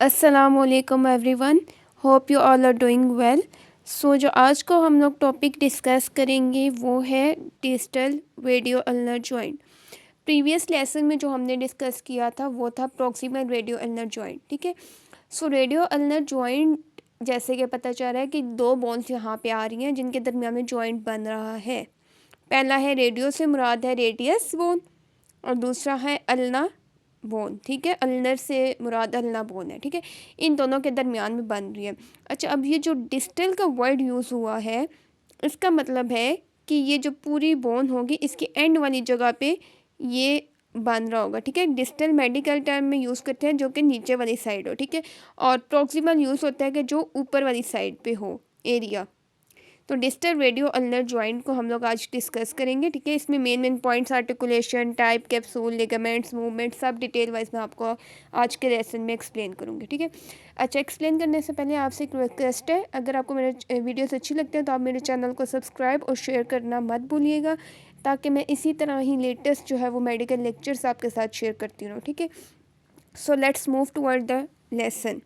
अस्सलामुअलैकुम everyone, hope you all are doing well. So जो आज को हम लोग टॉपिक डिस्कस करेंगे वो है digital radio ulnar joint. Previous lesson में जो हमने डिस्कस किया था वो था प्रॉक्सिमल रेडियो अल्नर जॉइंट। ठीक है, सो रेडियो अल्नर जॉइंट जैसे कि पता चल रहा है कि दो बोन्स यहाँ पे आ रही हैं जिनके दरमियान में जॉइंट बन रहा है। पहला है रेडियो से मुराद है रेडियस बोन और दूसरा है अल्ना बोन। ठीक है, अल्नर से मुराद अल्ना बोन है। ठीक है, इन दोनों के दरमियान में बन रही है। अच्छा, अब ये जो डिस्टल का वर्ड यूज़ हुआ है इसका मतलब है कि ये जो पूरी बोन होगी इसकी एंड वाली जगह पे ये बन रहा होगा। ठीक है, डिस्टल मेडिकल टर्म में यूज़ करते हैं जो कि नीचे वाली साइड हो। ठीक है, और प्रॉक्सिमल यूज़ होता है कि जो ऊपर वाली साइड पे हो एरिया। तो डिस्टल रेडियो अल्नर जॉइंट को हम लोग आज डिस्कस करेंगे। ठीक है, इसमें main points articulation, type, capsule, ligaments, movement सब डिटेल वाइज मैं आपको आज के लेसन में एक्सप्लेन करूँगी। ठीक है, अच्छा, एक्सप्लेन करने से पहले आपसे एक रिक्वेस्ट है, अगर आपको मेरे वीडियोस अच्छी लगते हैं तो आप मेरे चैनल को सब्सक्राइब और शेयर करना मत भूलिएगा, ताकि मैं इसी तरह ही लेटेस्ट जो है वो मेडिकल लेक्चर्स आपके साथ शेयर करती रहूँ। ठीक है, so let's move toward the lesson.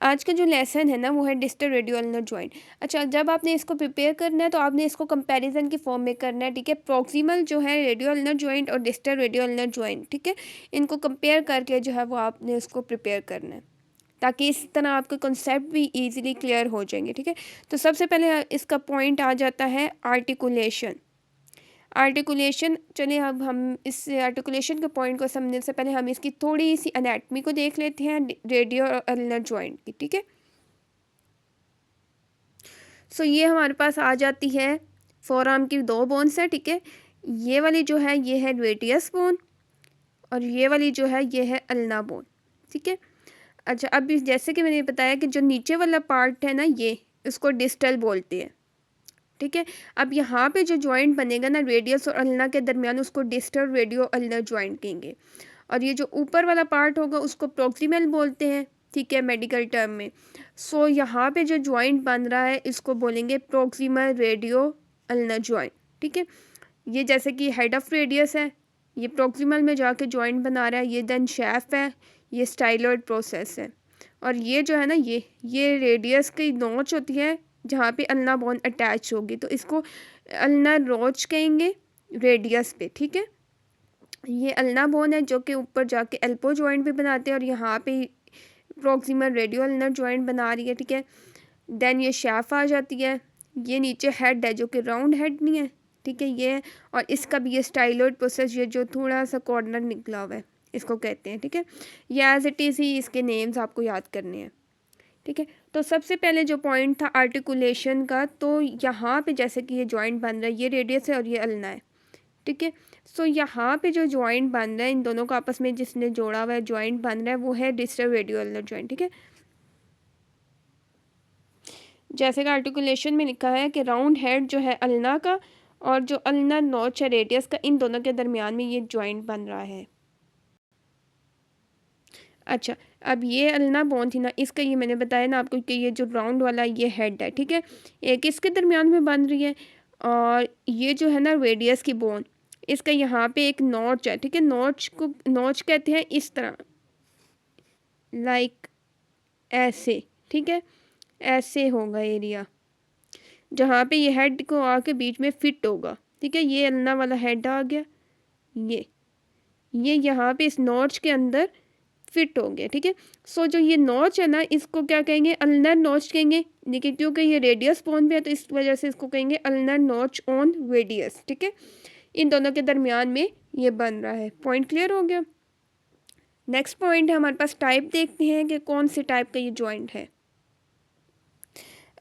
आज का जो लेसन है ना वो है डिस्टल रेडियो अल्नर जॉइंट। अच्छा, जब आपने इसको प्रिपेयर करना है तो आपने इसको कंपैरिजन की फॉर्म में करना है। ठीक है, प्रॉक्सिमल जो है रेडियो अल्नर जॉइंट और डिस्टल रेडियो अल्नर जॉइंट, ठीक है, इनको कंपेयर करके जो है वो आपने इसको प्रिपेयर करना है, ताकि इस तरह आपके कॉन्सेप्ट भी इजीली क्लियर हो जाएंगे। ठीक है, तो सबसे पहले इसका पॉइंट आ जाता है आर्टिकुलेशन। आर्टिकुलेशन, चलिए अब हम इस आर्टिकुलेशन के पॉइंट को समझने से पहले हम इसकी थोड़ी सी एनाटमी को देख लेते हैं रेडियो और अल्नर जॉइंट की। ठीक है, सो ये हमारे पास आ जाती है फोरआर्म की दो बोन्स है। ठीक है, ये वाली जो है ये है रेडियस बोन और ये वाली जो है ये है अल्ना बोन। ठीक है, अच्छा, अब जैसे कि मैंने बताया कि जो नीचे वाला पार्ट है ना ये इसको डिस्टल बोलते हैं। ठीक है, अब यहाँ पे जो जॉइंट बनेगा ना रेडियस और अल्ना के दरमियान उसको डिस्टल रेडियो अल्नर जॉइंट कहेंगे, और ये जो ऊपर वाला पार्ट होगा उसको प्रॉक्सिमल बोलते हैं। ठीक है, मेडिकल टर्म में। सो यहाँ पे जो जॉइंट बन रहा है इसको बोलेंगे प्रॉक्सिमल रेडियो अल्नर जॉइंट। ठीक है, ये जैसे कि हेड ऑफ रेडियस है, ये प्रॉक्सिमल में जाके जॉइंट बना रहा है, ये देन शैफ्ट है, ये स्टाइलॉइड प्रोसेस है, और ये जो है ना ये रेडियस की नोच होती है जहाँ पे अल्ना बोन अटैच होगी, तो इसको अल्ना नोच कहेंगे रेडियस पे। ठीक है, ये अल्ना बोन है जो कि ऊपर जाके एल्बो जॉइंट भी बनाते हैं और यहाँ पे प्रॉक्सिमल रेडियो अल्नर जॉइंट बना रही है। ठीक है, देन ये शैफ आ जाती है, ये नीचे हेड है जो कि राउंड हेड नहीं है। ठीक है, ये, और इसका भी ये स्टाइलॉइड प्रोसेस, ये जो थोड़ा सा कॉर्नर निकला हुआ है इसको कहते हैं। ठीक है, ये एज इट इज़ ही इसके नेम्स आपको याद करने हैं। ठीक है, तो सबसे पहले जो पॉइंट था आर्टिकुलेशन का, तो यहाँ पे जैसे कि ये जॉइंट बन रहा है, ये रेडियस है और ये अल्ना है। ठीक है, सो यहाँ पे जो जॉइंट बन रहा है इन दोनों का आपस में जिसने जोड़ा हुआ है जॉइंट बन रहा है वो है डिस्टल रेडियो अल्नर जॉइंट। ठीक है, जैसे कि आर्टिकुलेशन में लिखा है कि राउंड हेड जो है अल्ना का और जो अल्ना नोच है रेडियस का, इन दोनों के दरमियान में ये जॉइंट बन रहा है। अच्छा, अब ये अल्ना बोन थी ना, इसका ये मैंने बताया ना आपको कि ये जो राउंड वाला ये हेड है। ठीक है, एक इसके दरमियान में बन रही है, और ये जो है ना रेडियस की बोन, इसका यहाँ पे एक नॉच है। ठीक है, नॉच को नॉच कहते हैं इस तरह, लाइक ऐसे। ठीक है, ऐसे होगा एरिया जहाँ पे ये हेड को आके बीच में फिट होगा। ठीक है, ये अल्ना वाला हेड आ गया, ये यहाँ पे इस नॉच के अंदर फिट हो गया। ठीक है, सो जो ये नॉच है ना इसको क्या कहेंगे, अल्नर नॉच कहेंगे, लेकिन क्योंकि ये रेडियस बोन पे है तो इस वजह से इसको कहेंगे अल्नर नॉच ऑन रेडियस। ठीक है, इन दोनों के दरमियान में ये बन रहा है। पॉइंट क्लियर हो गया। नेक्स्ट पॉइंट है हमारे पास टाइप, देखते हैं कि कौन से टाइप का ये जॉइंट है।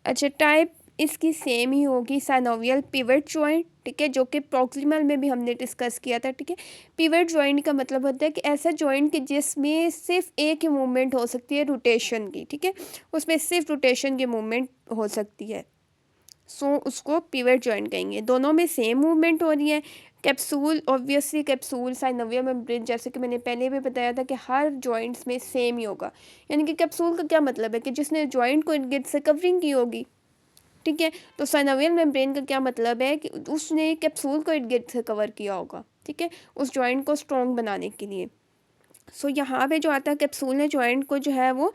अच्छा, टाइप इसकी सेम ही होगी, साइनोवियल पिवट जॉइंट। ठीक है, जो कि प्रॉक्सिमल में भी हमने डिस्कस किया था। ठीक है, पिवट जॉइंट का मतलब होता है कि ऐसा जॉइंट कि जिसमें सिर्फ एक ही मूवमेंट हो सकती है रोटेशन की। ठीक है, उसमें सिर्फ रोटेशन की मूवमेंट हो सकती है, सो उसको पिवट जॉइंट कहेंगे। दोनों में सेम मूवमेंट हो रही है। Capsule, obviously capsule synovial membrane, जैसे कि मैंने पहले भी बताया था कि हर जॉइंट्स में सेम ही होगा। यानी कि कैप्सूल का क्या मतलब है कि जिसने जॉइंट को इर्द गिर्द से कवरिंग की होगी। ठीक है, तो साइनोवियल मेम्ब्रेन का क्या मतलब है कि उसने कैप्सूल को इर्द गिर्द से कवर किया होगा। ठीक है, उस जॉइंट को स्ट्रॉन्ग बनाने के लिए। सो यहाँ पे जो आता है कैप्सूल ने जॉइंट को जो है वो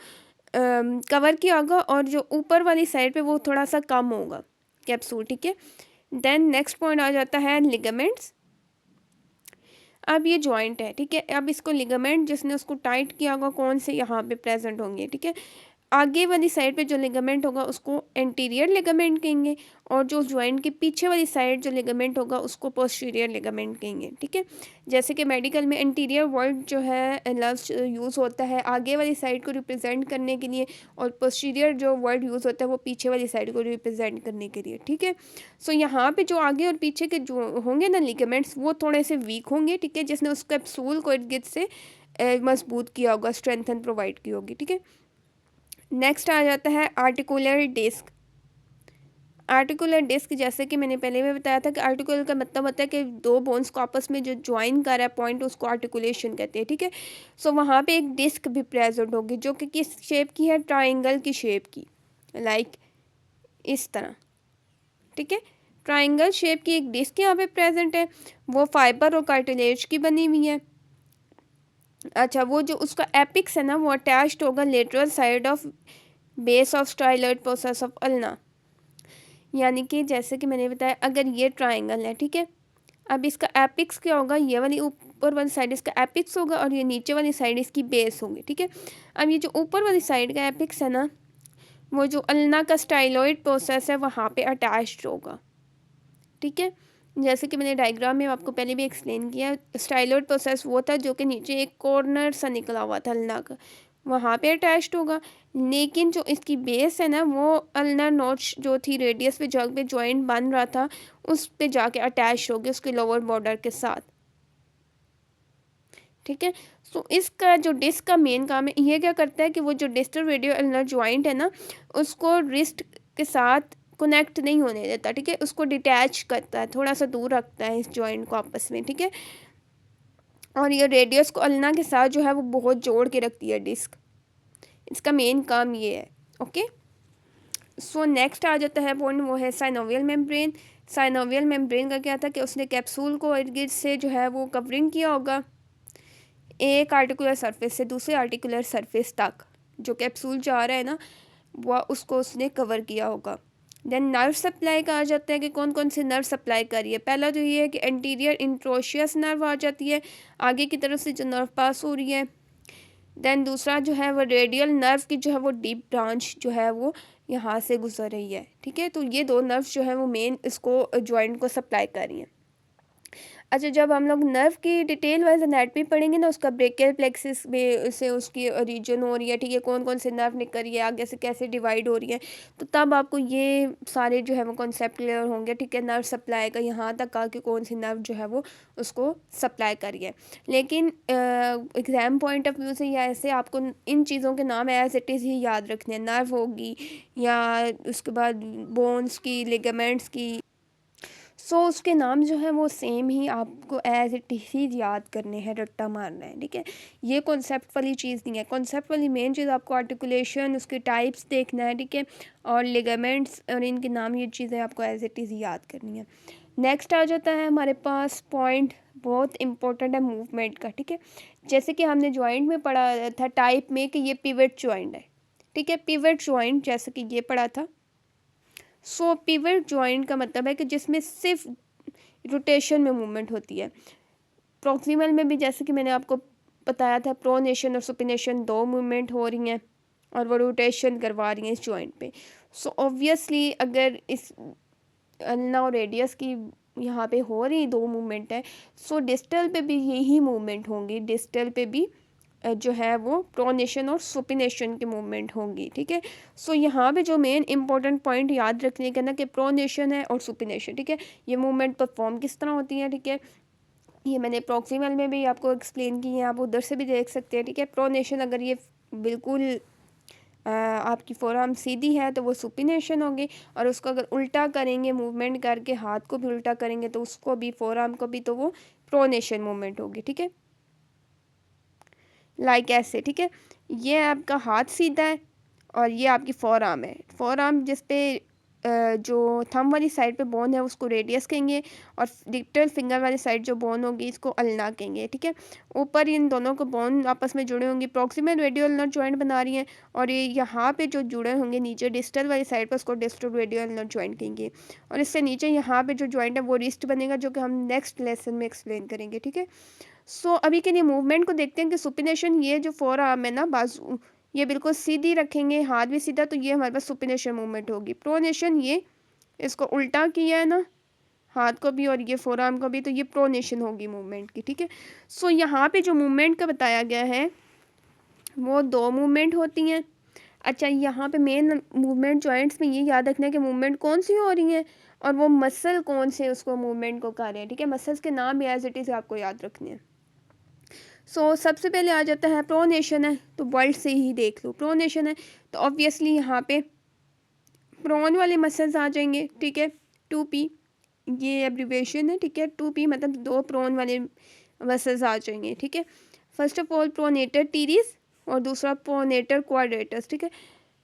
कवर किया होगा और जो ऊपर वाली साइड पे वो थोड़ा सा कम होगा कैप्सूल, ठीक है। देन नेक्स्ट पॉइंट आ जाता है लिगामेंट्स। अब ये जॉइंट है, ठीक है। अब इसको लिगामेंट जिसने उसको टाइट किया होगा कौन से यहाँ पे प्रेजेंट होंगे, ठीक है। आगे वाली साइड पे जो लिगामेंट होगा उसको एंटीरियर लिगामेंट कहेंगे और जो जॉइंट के पीछे वाली साइड जो लिगामेंट होगा उसको पोस्टीरियर लिगामेंट कहेंगे, ठीक है। जैसे कि मेडिकल में एंटीरियर वर्ड जो है लफ्ज़ यूज़ होता है आगे वाली साइड को रिप्रेजेंट करने के लिए और पोस्टीरियर जो वर्ड यूज़ होता है वो पीछे वाली साइड को रिप्रेजेंट करने के लिए, ठीक है। सो यहाँ पे जो आगे और पीछे के जो होंगे ना लिगामेंट्स वो थोड़े से वीक होंगे, ठीक है, जिसने उस कैप्सूल को इर्द गिर्द से मजबूत किया होगा, स्ट्रेंथन प्रोवाइड की होगी, ठीक है। नेक्स्ट आ जाता है आर्टिकुलर डिस्क। आर्टिकुलर डिस्क जैसे कि मैंने पहले भी बताया था कि आर्टिकुलर का मतलब होता है कि दो बोन्स को आपस में जो ज्वाइन कर रहा है पॉइंट उसको आर्टिकुलेशन कहते हैं, ठीक है। सो वहाँ पे एक डिस्क भी प्रेजेंट होगी जो कि किस शेप की है, ट्राइंगल की शेप की, लाइक इस तरह, ठीक है। ट्राइंगल शेप की एक डिस्क यहाँ पे प्रेजेंट है, वो फाइबर और कार्टिलेज की बनी हुई है। अच्छा, वो जो उसका एपिक्स है ना वो अटैच्ड होगा lateral side of base of styloid process of ulna. यानी कि जैसे कि मैंने बताया अगर ये ट्राइंगल है, ठीक है, अब इसका एपिक्स क्या होगा, ये वाली ऊपर वाली साइड इसका एपिक्स होगा और ये नीचे वाली साइड इसकी बेस होगी, ठीक है। अब ये जो ऊपर वाली साइड का एपिक्स है ना वो जो अल्ना का स्टाइलॉइड प्रोसेस है वहाँ पे अटैच्ड होगा, ठीक है। जैसे कि मैंने डायग्राम में आपको पहले भी एक्सप्लेन किया, स्टाइलॉइड प्रोसेस वो था जो कि नीचे एक कॉर्नर सा निकला हुआ था अल्ना का, वहाँ पे अटैच्ड होगा। लेकिन जो इसकी बेस है ना वो अल्नर नोच जो थी रेडियस पे जग पे जॉइंट बन रहा था उस पे जाके अटैच होगी उसके लोअर बॉर्डर के साथ, ठीक है। सो इसका जो डिस्क का मेन काम है ये क्या करता है कि वो जो डिस्टल रेडियो अल्नर जॉइंट है ना उसको रिस्ट के साथ कनेक्ट नहीं होने देता, ठीक है, उसको डिटैच करता है, थोड़ा सा दूर रखता है इस जॉइंट को आपस में, ठीक है। और ये रेडियस को अल्ना के साथ जो है वो बहुत जोड़ के रखती है डिस्क, इसका मेन काम ये है, ओके। सो नेक्स्ट आ जाता है पॉइंट, वो है साइनोवियल मेम्ब्रेन। साइनोवियल मेम्ब्रेन का क्या था कि उसने कैप्सूल को इर्द गिर्द से जो है वो कवरिंग किया होगा एक आर्टिकुलर सरफेस से दूसरे आर्टिकुलर सरफेस तक, जो कैप्सूल जा रहा है ना वह उसको उसने कवर किया होगा। देन नर्व सप्लाई का आ जाता है कि कौन कौन से नर्व सप्लाई कर रही है। पहला जो ये है कि एंटीरियर इंट्रोशियस नर्व आ जाती है, आगे की तरफ से जो नर्व पास हो रही है। देन दूसरा जो है वो रेडियल नर्व की जो है वो डीप ब्रांच जो है वो यहाँ से गुजर रही है, ठीक है। तो ये दो नर्व जो है वो मेन इसको जॉइंट को सप्लाई कर रही हैं। अच्छा, जब हम लोग नर्व की डिटेल वाइज एनाटमी पढ़ेंगे ना उसका ब्रेकियल प्लेक्सिस में से उसकी रीजन हो रही है, ठीक है, कौन कौन से नर्व निकल रही है आगे से कैसे डिवाइड हो रही है, तो तब आपको ये सारे जो है वो कॉन्सेप्ट क्लियर होंगे, ठीक है। नर्व सप्लाई का यहाँ तक आ कि कौन सी नर्व जो है वो उसको सप्लाई करी है। लेकिन एग्ज़ाम पॉइंट ऑफ व्यू से या ऐसे आपको इन चीज़ों के नाम एज इट इज़ ही याद रखने हैं, नर्व होगी या उसके बाद बोन्स की, लिगामेंट्स की, सो उसके नाम जो है वो सेम ही आपको एज इट इज़ याद करने हैं, रट्टा मारना है, ठीक है। ये कॉन्सेप्ट वाली चीज़ नहीं है, कॉन्सेप्ट वाली मेन चीज़ आपको आर्टिकुलेशन उसके टाइप्स देखना है, ठीक है, और लिगामेंट्स और इनके नाम ये चीज़ें आपको एज इट इज़ याद करनी है। नेक्स्ट आ जाता है हमारे पास पॉइंट बहुत इंपॉर्टेंट है मूवमेंट का, ठीक है। जैसे कि हमने जॉइंट में पढ़ा था टाइप में कि ये पिवट जॉइंट है, ठीक है, पिवट जॉइंट जैसे कि ये पढ़ा था। सो पिवट जॉइंट का मतलब है कि जिसमें सिर्फ रोटेशन में मूवमेंट होती है। प्रॉक्सिमल में भी जैसे कि मैंने आपको बताया था प्रोनेशन और सुपिनेशन दो मूवमेंट हो रही हैं और वो रोटेशन करवा रही हैं इस जॉइंट पे। सो ऑब्वियसली अगर इस अल्ना और रेडियस की यहाँ पे हो रही दो मूवमेंट है, सो डिस्टल पे भी यही मूवमेंट होंगी, डिस्टल पे भी जो है वो प्रोनेशन और सुपिनेशन की मूवमेंट होंगी, ठीक है। सो यहाँ पे जो मेन इंपॉर्टेंट पॉइंट याद रखने का ना कि प्रोनेशन है और सुपिनेशन, ठीक है, ये मूवमेंट परफॉर्म किस तरह होती है, ठीक है। ये मैंने प्रॉक्सिमल में भी आपको एक्सप्लेन की है, आप उधर से भी देख सकते हैं, ठीक है। प्रोनेशन अगर ये बिल्कुल आपकी फोरआर्म सीधी है तो वो सुपिनेशन होगी, और उसको अगर उल्टा करेंगे मूवमेंट करके हाथ को भी उल्टा करेंगे तो उसको भी फोरआर्म को भी तो वो प्रोनेशन मूवमेंट होगी, ठीक है, लाइक ऐसे, ठीक है। ये आपका हाथ सीधा है और ये आपकी फोरआर्म है, फोरआर्म जिस पे जो थंब वाली साइड पे बोन है उसको रेडियस कहेंगे और लिटिल फिंगर वाली साइड जो बोन होगी इसको अल्ना कहेंगे, ठीक है। ऊपर इन दोनों को बोन आपस में जुड़े होंगे, प्रॉक्सिमल रेडियो अल्नर जॉइंट बना रही हैं, और ये यहाँ पे जो जुड़े होंगे नीचे डिस्टल वाली साइड पर उसको डिस्टल रेडियो अल्नर जॉइंट कहेंगे, और इससे नीचे यहाँ पे जो जॉइंट है वो रिस्ट बनेगा, जो कि हम नेक्स्ट लेसन में एक्सप्लेन करेंगे, ठीक है। सो अभी के लिए मूवमेंट को देखते हैं कि सुपिनेशन, ये जो फोर आर्म है ना बाजू, ये बिल्कुल सीधी रखेंगे, हाथ भी सीधा, तो ये हमारे पास सुपिनेशन मूवमेंट होगी। प्रोनेशन, ये इसको उल्टा किया है ना हाथ को भी और ये फोर आर्म को भी, तो ये प्रोनेशन होगी मूवमेंट की, ठीक है। सो यहाँ पे जो मूवमेंट का बताया गया है वो दो मूवमेंट होती हैं। अच्छा, यहाँ पे मेन मूवमेंट जॉइंट्स में ये याद रखना है कि मूवमेंट कौन सी हो रही है और वो मसल कौन से उसको मूवमेंट को कर रहे हैं, ठीक है। मसल्स के नाम भी एज इट इज़ आपको याद रखने हैं। सो सबसे पहले आ जाता है प्रोनेशन है, तो वर्ड से ही देख लो। प्रोनेशन है तो ऑब्वियसली यहाँ पे प्रोन वाले मसल्स आ जाएंगे, ठीक है। 2P ये एब्रीवेशन है, ठीक है। 2P मतलब दो प्रोन वाले मसल्स आ जाएंगे, ठीक है। First of all pronator teres और दूसरा प्रोनेटर क्वाड्रेटस, ठीक है।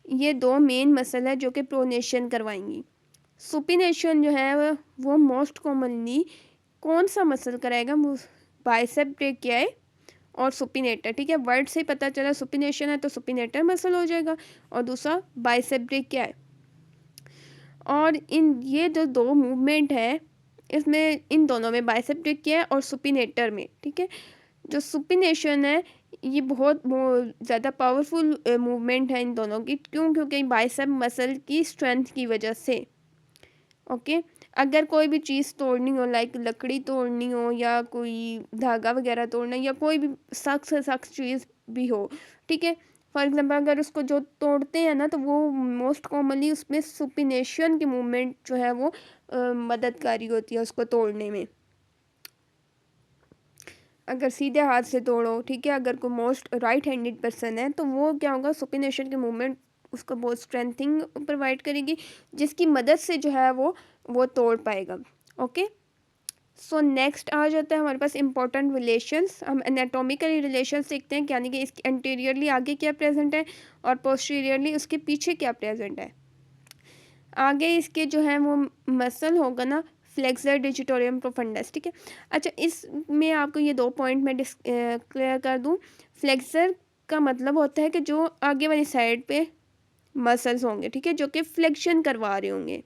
ये दो मेन मसल है जो कि प्रोनेशन करवाएंगी। सुपिनेशन जो है वो मोस्ट कॉमनली कौन सा मसल कराएगा, बाइसेप ब्रेकियाई और सुपिनेटर, ठीक है। वर्ड से ही पता चला सुपिनेशन है तो सुपिनेटर मसल हो जाएगा और दूसरा बाइसेप ब्रेकियाई। और इन ये जो दो मूवमेंट है इसमें इन दोनों में बाइसेप ब्रेकियाई और सुपिनेटर में, ठीक है। जो सुपिनेशन है ये बहुत ज़्यादा पावरफुल मूवमेंट है इन दोनों की, क्यों? क्योंकि बाइसेप मसल की स्ट्रेंथ की वजह से, ओके। अगर कोई भी चीज़ तोड़नी हो, लाइक लकड़ी तोड़नी हो या कोई धागा वगैरह तोड़ना, या कोई भी सख्त से सख्त चीज़ भी हो, ठीक है। फॉर एग्जांपल अगर उसको जो तोड़ते हैं ना तो वो मोस्ट कॉमनली उसमें सुपिनेशन की मूवमेंट जो है वो मददगारी होती है उसको तोड़ने में। अगर सीधे हाथ से तोड़ो, ठीक है, अगर कोई मोस्ट राइट हैंडेड पर्सन है तो वो क्या होगा, सुपिनेशन की मूवमेंट उसको बहुत स्ट्रेंथिंग प्रोवाइड करेगी, जिसकी मदद से जो है वो तोड़ पाएगा, ओके। सो नेक्स्ट आ जाता है हमारे पास इंपॉर्टेंट रिलेशंस। हम एनाटॉमिकली रिलेशंस देखते हैं, यानी कि इसके एंटीरियरली आगे क्या प्रेजेंट है और पोस्टीरियरली उसके पीछे क्या प्रेजेंट है। आगे इसके जो है वो मसल होगा ना फ्लेक्सर डिजिटोरियम प्रोफंडस, ठीक है। अच्छा, इसमें आपको ये दो पॉइंट मैं क्लियर कर दूं। फ्लेक्सर का मतलब होता है कि जो आगे वाली साइड पे मसल्स होंगे, ठीक है, जो कि फ्लेक्शन करवा रहे होंगे,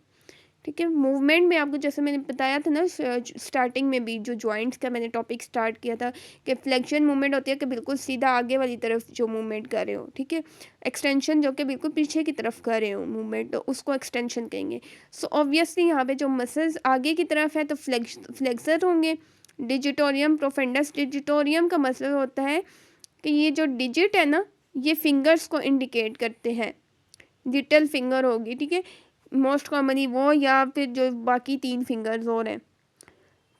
ठीक है। मूवमेंट में आपको जैसे मैंने बताया था ना स्टार्टिंग में भी, जो जॉइंट्स का मैंने टॉपिक स्टार्ट किया था कि फ्लेक्शन मूवमेंट होती है कि बिल्कुल सीधा आगे वाली तरफ जो मूवमेंट कर रहे हो, ठीक है। एक्सटेंशन जो कि बिल्कुल पीछे की तरफ कर रहे हो मूवमेंट, तो उसको एक्सटेंशन कहेंगे। सो ऑब्वियसली यहाँ पे जो मसल्स आगे की तरफ है तो फ्लेक्सर होंगे। डिजिटोरियम प्रोफेंडस, डिजिटोरियम का मतलब होता है कि ये जो डिजिट है ना ये फिंगर्स को इंडिकेट करते हैं, लिटिल फिंगर होगी, ठीक है, मोस्ट कॉमनली वो, या फिर जो बाकी तीन फिंगर्स और हैं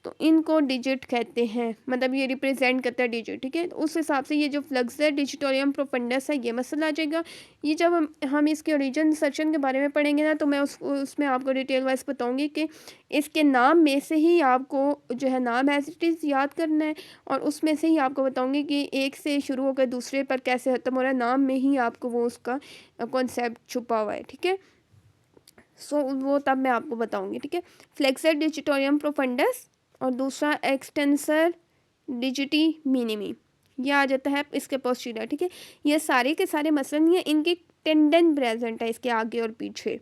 तो इनको डिजिट कहते हैं, मतलब ये रिप्रेजेंट करता है डिजिट, ठीक है। तो उस हिसाब से ये जो फ्लेक्सर डिजिटोरियम प्रोफंडस है ये मसल आ जाएगा। ये जब हम इसके ओरिजिन सेक्शन के बारे में पढ़ेंगे ना तो मैं उसमें आपको डिटेल वाइज बताऊंगी कि इसके नाम में से ही आपको जो है नाम एज इट इज़ याद करना है, और उसमें से ही आपको बताऊंगी कि एक से शुरू होकर दूसरे पर कैसे ख़त्म हो रहा है, नाम में ही आपको वो उसका कॉन्सेप्ट छुपा हुआ है, ठीक है। सो वो तब मैं आपको बताऊंगी, ठीक है। फ्लेक्सर डिजिटोरियम प्रोफंडस और दूसरा एक्सटेंसर डिजिटी मिनिमी, ये आ जाता है इसके पोस्टीरियर, ठीक है। ये सारे के सारे मसल नहीं है, इनके टेंडन प्रेजेंट है इसके आगे और पीछे,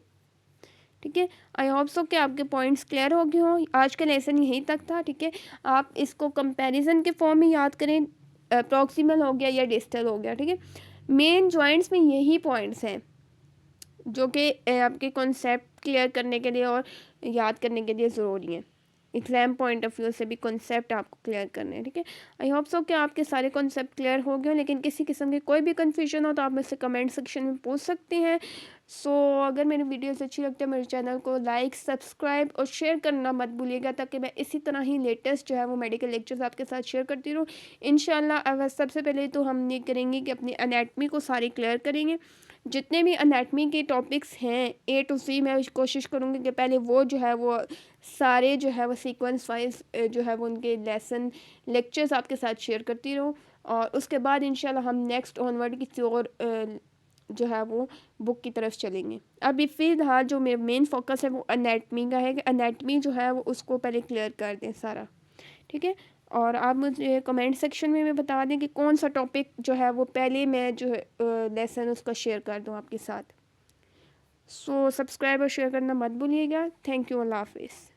ठीक है। आई होप सो कि आपके पॉइंट्स क्लियर हो गए हों। आज का लेसन यहीं तक था, ठीक है। आप इसको कंपैरिजन के फॉर्म में याद करें, प्रॉक्सिमल हो गया या डिस्टल हो गया, ठीक है। मेन जॉइंट्स में यही पॉइंट्स हैं जो कि आपके कॉन्सेप्ट क्लियर करने के लिए और याद करने के लिए ज़रूरी है। एग्ज़ाम पॉइंट ऑफ व्यू से भी कॉन्सेप्ट आपको क्लियर करने हैं, ठीक है। आई होप सो कि आपके सारे कॉन्सेप्ट क्लियर हो गए, लेकिन किसी किस्म की कोई भी कन्फ्यूजन हो तो आप मुझसे कमेंट सेक्शन में पूछ सकते हैं। सो अगर मेरी वीडियोस अच्छी लगती है मेरे चैनल को लाइक, सब्सक्राइब और शेयर करना मत भूलिएगा, ताकि मैं इसी तरह ही लेटेस्ट जो है वो मेडिकल लेक्चर्स आपके साथ शेयर करती रहूँ इंशाल्लाह। सबसे पहले तो हम ये करेंगे कि अपनी एनाटमी को सारी क्लियर करेंगे। जितने भी अनाटमी के टॉपिक्स हैं A to Z मैं कोशिश करूँगी कि पहले वो जो है वो सारे जो है वो सीक्वेंस वाइज जो है वो उनके लेसन लेक्चर्स आपके साथ शेयर करती रहूँ, और उसके बाद इंशाल्लाह हम नेक्स्ट ऑनवर्ड किसी और जो है वो बुक की तरफ चलेंगे। अभी फ़िलहाल जो मेरा मेन फोकस है वो एनाटमी का है कि एनाटमी जो है वो उसको पहले क्लियर कर दें सारा, ठीक है। और आप मुझे कमेंट सेक्शन में बता दें कि कौन सा टॉपिक जो है वो पहले मैं जो है लेसन उसका शेयर कर दूँ आपके साथ। सो सब्सक्राइब और शेयर करना मत भूलिएगा। थैंक यू, अल्लाह हाफिज़।